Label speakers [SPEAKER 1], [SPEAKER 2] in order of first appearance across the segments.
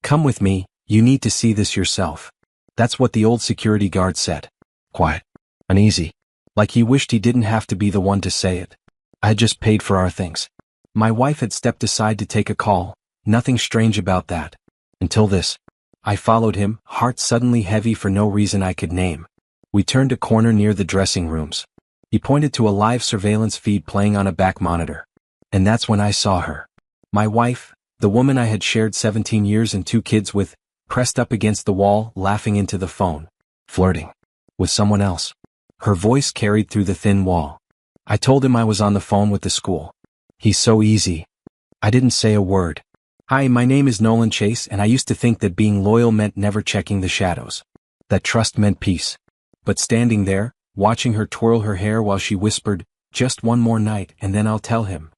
[SPEAKER 1] "Come with me, you need to see this yourself." That's what the old security guard said. Quiet. Uneasy. Like he wished he didn't have to be the one to say it. I had just paid for our things. My wife had stepped aside to take a call, nothing strange about that. Until this. I followed him, heart suddenly heavy for no reason I could name. We turned a corner near the dressing rooms. He pointed to a live surveillance feed playing on a back monitor. And that's when I saw her. My wife, the woman I had shared 17 years and 2 kids with, pressed up against the wall, laughing into the phone. Flirting. With someone else. Her voice carried through the thin wall. I told him I was on the phone with the school. He's so easy. I didn't say a word. "Hi, my name is Nolan Chase, and I used to think that being loyal meant never checking the shadows. That trust meant peace." But standing there, watching her twirl her hair while she whispered, "Just one more night and then I'll tell him,"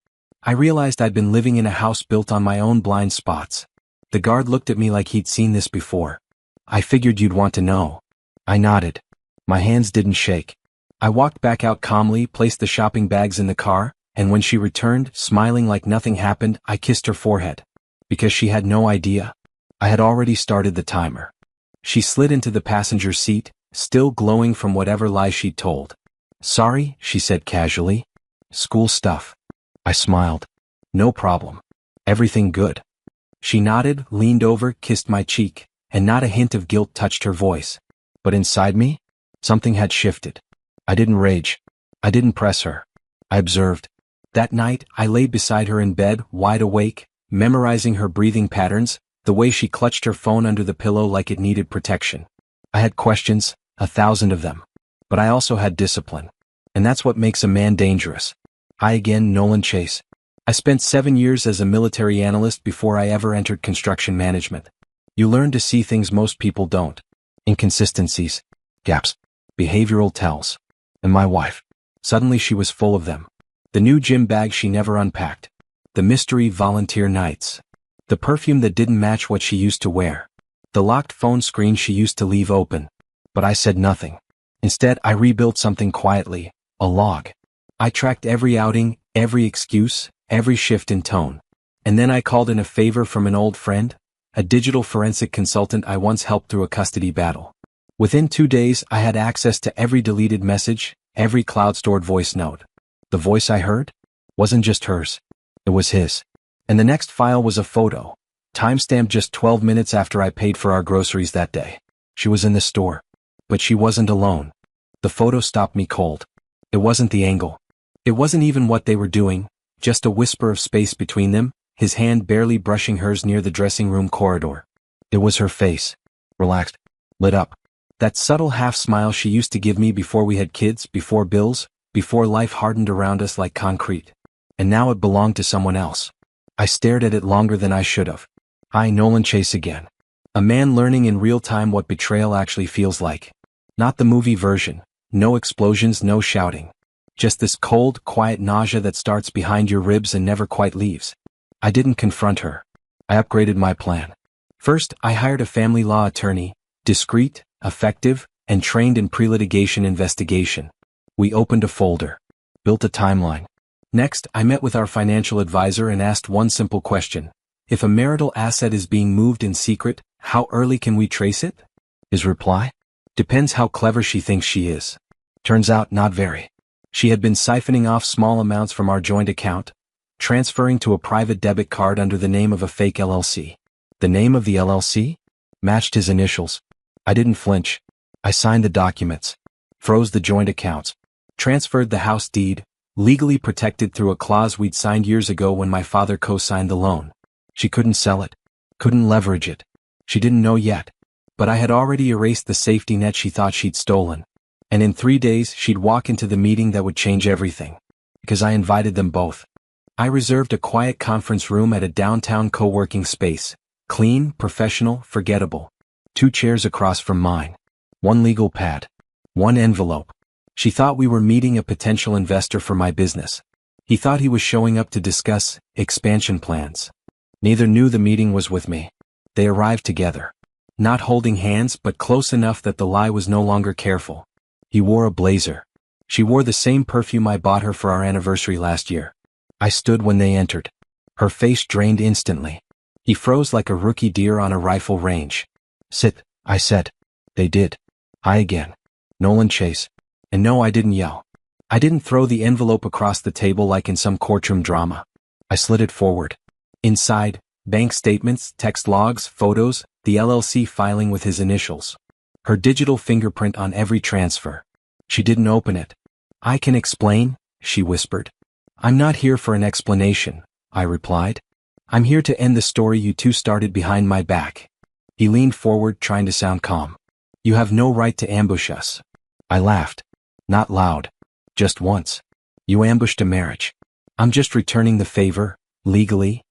[SPEAKER 1] I realized I'd been living in a house built on my own blind spots. The guard looked at me like he'd seen this before. "I figured you'd want to know." I nodded. My hands didn't shake. I walked back out calmly, placed the shopping bags in the car, and when she returned, smiling like nothing happened, I kissed her forehead. Because she had no idea. I had already started the timer. She slid into the passenger seat, still glowing from whatever lie she'd told. "Sorry," she said casually. "School stuff." I smiled. "No problem. Everything good?" She nodded, leaned over, kissed my cheek, and not a hint of guilt touched her voice. But inside me, something had shifted. I didn't rage. I didn't press her. I observed. That night, I lay beside her in bed, wide awake, memorizing her breathing patterns, the way she clutched her phone under the pillow like it needed protection. I had questions, 1,000 of them. But I also had discipline. And that's what makes a man dangerous. Hi again, Nolan Chase. I spent 7 years as a military analyst before I ever entered construction management. You learn to see things most people don't. Inconsistencies. Gaps. Behavioral tells. And my wife. Suddenly she was full of them. The new gym bag she never unpacked. The mystery volunteer nights. The perfume that didn't match what she used to wear. The locked phone screen she used to leave open. But I said nothing. Instead, I rebuilt something quietly, a log. I tracked every outing, every excuse, every shift in tone. And then I called in a favor from an old friend, a digital forensic consultant I once helped through a custody battle. Within 2 days, I had access to every deleted message, every cloud-stored voice note. The voice I heard wasn't just hers. It was his. And the next file was a photo, timestamped just 12 minutes after I paid for our groceries that day. She was in the store. But she wasn't alone. The photo stopped me cold. It wasn't the angle. It wasn't even what they were doing, just a whisper of space between them, his hand barely brushing hers near the dressing room corridor. It was her face. Relaxed. Lit up. That subtle half-smile she used to give me before we had kids, before bills, before life hardened around us like concrete. And now it belonged to someone else. I stared at it longer than I should have. Hi, Nolan Chase again. A man learning in real time what betrayal actually feels like. Not the movie version. No explosions, no shouting. Just this cold, quiet nausea that starts behind your ribs and never quite leaves. I didn't confront her. I upgraded my plan. First, I hired a family law attorney, discreet, effective, and trained in pre-litigation investigation. We opened a folder. Built a timeline. Next, I met with our financial advisor and asked one simple question. If a marital asset is being moved in secret, how early can we trace it? His reply? Depends how clever she thinks she is. Turns out, not very. She had been siphoning off small amounts from our joint account, transferring to a private debit card under the name of a fake LLC. The name of the LLC? Matched his initials. I didn't flinch. I signed the documents. Froze the joint accounts. Transferred the house deed, legally protected through a clause we'd signed years ago when my father co-signed the loan. She couldn't sell it. Couldn't leverage it. She didn't know yet. But I had already erased the safety net she thought she'd stolen. And in 3 days, she'd walk into the meeting that would change everything. Because I invited them both. I reserved a quiet conference room at a downtown co-working space. Clean, professional, forgettable. 2 chairs across from mine. 1 legal pad. 1 envelope. She thought we were meeting a potential investor for my business. He thought he was showing up to discuss expansion plans. Neither knew the meeting was with me. They arrived together. Not holding hands, but close enough that the lie was no longer careful. He wore a blazer. She wore the same perfume I bought her for our anniversary last year. I stood when they entered. Her face drained instantly. He froze like a rookie deer on a rifle range. Sit, I said. They did. Hi again. Nolan Chase. And no, I didn't yell. I didn't throw the envelope across the table like in some courtroom drama. I slid it forward. Inside, bank statements, text logs, photos, the LLC filing with his initials. Her digital fingerprint on every transfer. She didn't open it. I can explain, she whispered. I'm not here for an explanation, I replied. I'm here to end the story you two started behind my back. He leaned forward, trying to sound calm. You have no right to ambush us. I laughed. Not loud. Just once. You ambushed a marriage. I'm just returning the favor, legally.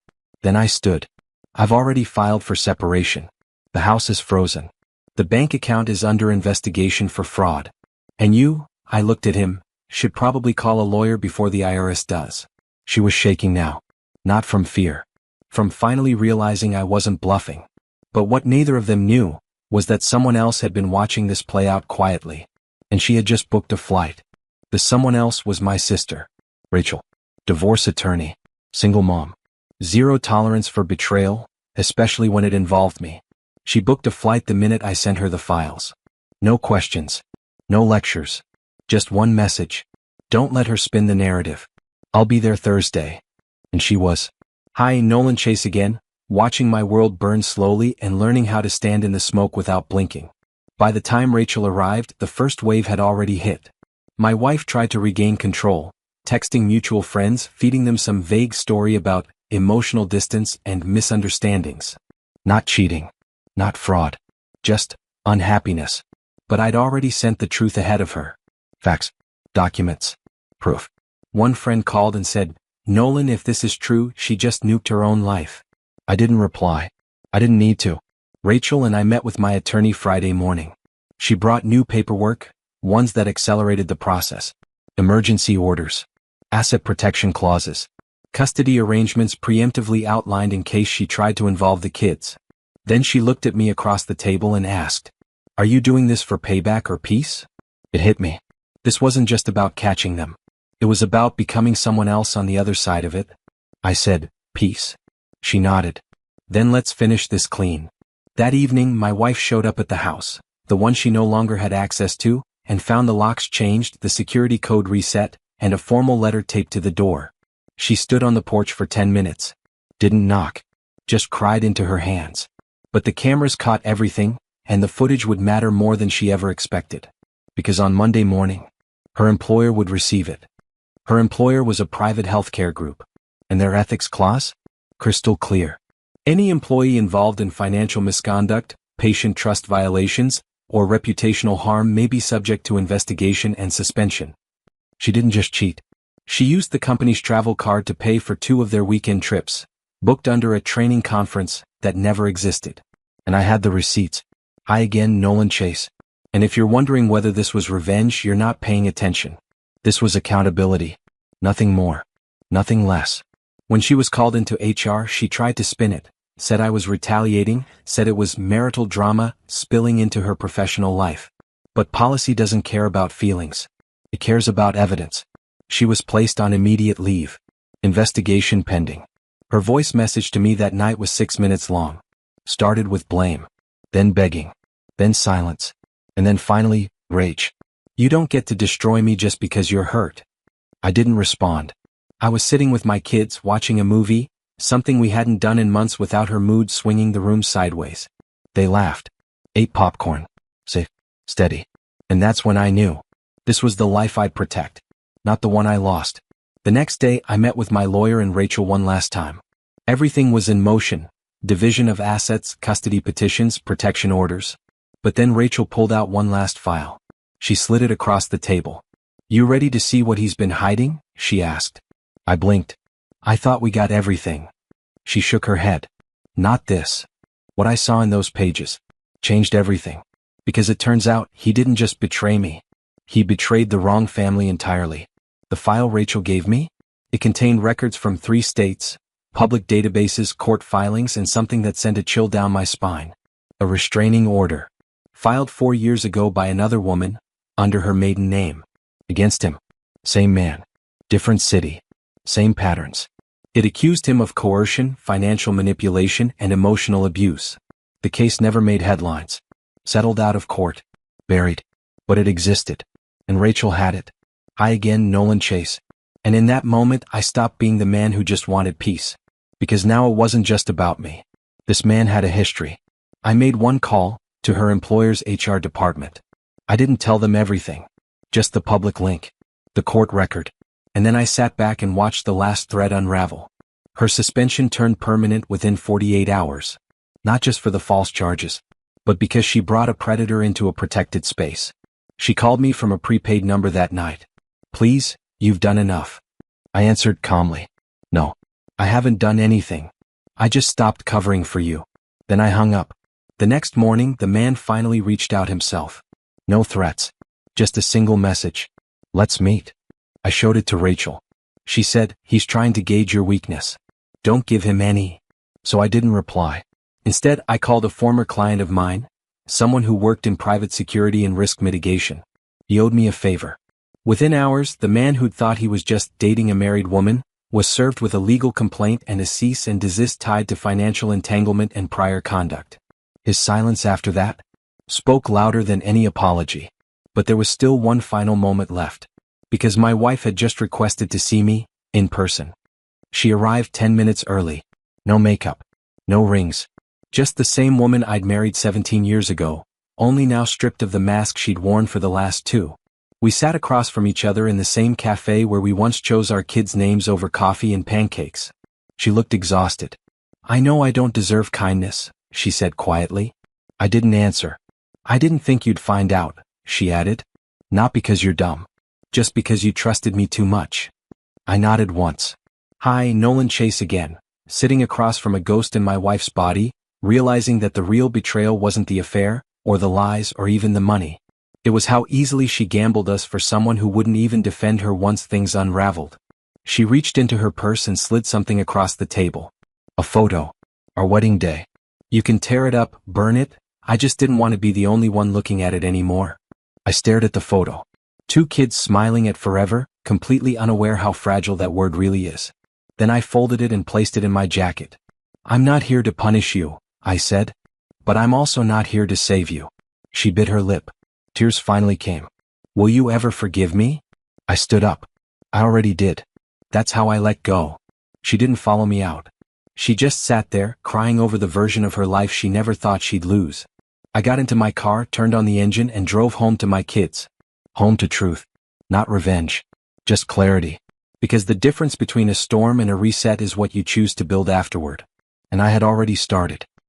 [SPEAKER 1] Then I stood. I've already filed for separation. The house is frozen. The bank account is under investigation for fraud. And you, I looked at him, should probably call a lawyer before the IRS does. She was shaking now. Not from fear. From finally realizing I wasn't bluffing. But what neither of them knew was that someone else had been watching this play out quietly. And she had just booked a flight. The someone else was my sister, Rachel. Divorce attorney. Single mom. Zero tolerance for betrayal, especially when it involved me. She booked a flight the minute I sent her the files. No questions. No lectures. Just one message. Don't let her spin the narrative. I'll be there Thursday. And she was. Hi, Nolan Chase again, watching my world burn slowly and learning how to stand in the smoke without blinking. By the time Rachel arrived, the first wave had already hit. My wife tried to regain control, texting mutual friends, feeding them some vague story about emotional distance and misunderstandings. Not cheating. Not fraud. Just unhappiness. But I'd already sent the truth ahead of her. Facts. Documents. Proof. One friend called and said, Nolan, if this is true, she just nuked her own life. I didn't reply. I didn't need to. Rachel and I met with my attorney Friday morning. She brought new paperwork, ones that accelerated the process. Emergency orders. Asset protection clauses. Custody arrangements preemptively outlined in case she tried to involve the kids. Then she looked at me across the table and asked, Are you doing this for payback or peace? It hit me. This wasn't just about catching them. It was about becoming someone else on the other side of it. I said, Peace. She nodded. Then let's finish this clean. That evening, my wife showed up at the house, the one she no longer had access to, and found the locks changed, the security code reset, and a formal letter taped to the door. She stood on the porch for 10 minutes. Didn't knock. Just cried into her hands. But the cameras caught everything, and the footage would matter more than she ever expected. Because on Monday morning, her employer would receive it. Her employer was a private healthcare group. And their ethics clause? Crystal clear. Any employee involved in financial misconduct, patient trust violations, or reputational harm may be subject to investigation and suspension. She didn't just cheat. She used the company's travel card to pay for 2 of their weekend trips, booked under a training conference that never existed. And I had the receipts. Hi again, Nolan Chase. And if you're wondering whether this was revenge, you're not paying attention. This was accountability. Nothing more. Nothing less. When she was called into HR, she tried to spin it, said I was retaliating, said it was marital drama spilling into her professional life. But policy doesn't care about feelings. It cares about evidence. She was placed on immediate leave. Investigation pending. Her voice message to me that night was 6 minutes long. Started with blame. Then begging. Then silence. And then finally, rage. You don't get to destroy me just because you're hurt. I didn't respond. I was sitting with my kids watching a movie, something we hadn't done in months without her mood swinging the room sideways. They laughed. Ate popcorn. Safe. Steady. And that's when I knew. This was the life I'd protect. Not the one I lost. The next day I met with my lawyer and Rachel one last time. Everything was in motion. Division of assets, custody petitions, protection orders. But then Rachel pulled out one last file. She slid it across the table. You ready to see what he's been hiding? She asked. I blinked. I thought we got everything. She shook her head. Not this. What I saw in those pages changed everything. Because it turns out he didn't just betray me. He betrayed the wrong family entirely. The file Rachel gave me? It contained records from 3 states, public databases, court filings, and something that sent a chill down my spine. A restraining order. Filed 4 years ago by another woman, under her maiden name. Against him. Same man. Different city. Same patterns. It accused him of coercion, financial manipulation, and emotional abuse. The case never made headlines. Settled out of court. Buried. But it existed. And Rachel had it. Hi again, Nolan Chase. And in that moment, I stopped being the man who just wanted peace. Because now it wasn't just about me. This man had a history. I made one call, to her employer's HR department. I didn't tell them everything. Just the public link. The court record. And then I sat back and watched the last thread unravel. Her suspension turned permanent within 48 hours. Not just for the false charges, but because she brought a predator into a protected space. She called me from a prepaid number that night. Please, you've done enough. I answered calmly. No. I haven't done anything. I just stopped covering for you. Then I hung up. The next morning, the man finally reached out himself. No threats. Just a single message. Let's meet. I showed it to Rachel. She said, he's trying to gauge your weakness. Don't give him any. So I didn't reply. Instead, I called a former client of mine, someone who worked in private security and risk mitigation. He owed me a favor. Within hours, the man who'd thought he was just dating a married woman was served with a legal complaint and a cease and desist tied to financial entanglement and prior conduct. His silence after that spoke louder than any apology. But there was still one final moment left. Because my wife had just requested to see me, in person. She arrived 10 minutes early. No makeup. No rings. Just the same woman I'd married 17 years ago, only now stripped of the mask she'd worn for the last 2. We sat across from each other in the same cafe where we once chose our kids' names over coffee and pancakes. She looked exhausted. I know I don't deserve kindness, she said quietly. I didn't answer. I didn't think you'd find out, she added. Not because you're dumb. Just because you trusted me too much. I nodded once. Hi, Nolan Chase again, sitting across from a ghost in my wife's body, realizing that the real betrayal wasn't the affair, or the lies, or even the money. It was how easily she gambled us for someone who wouldn't even defend her once things unraveled. She reached into her purse and slid something across the table. A photo. Our wedding day. You can tear it up, burn it. I just didn't want to be the only one looking at it anymore. I stared at the photo. 2 kids smiling at forever, completely unaware how fragile that word really is. Then I folded it and placed it in my jacket. I'm not here to punish you, I said. But I'm also not here to save you. She bit her lip. Tears finally came. Will you ever forgive me? I stood up. I already did. That's how I let go. She didn't follow me out. She just sat there, crying over the version of her life she never thought she'd lose. I got into my car, turned on the engine, and drove home to my kids. Home to truth. Not revenge. Just clarity. Because the difference between a storm and a reset is what you choose to build afterward. And I had already started.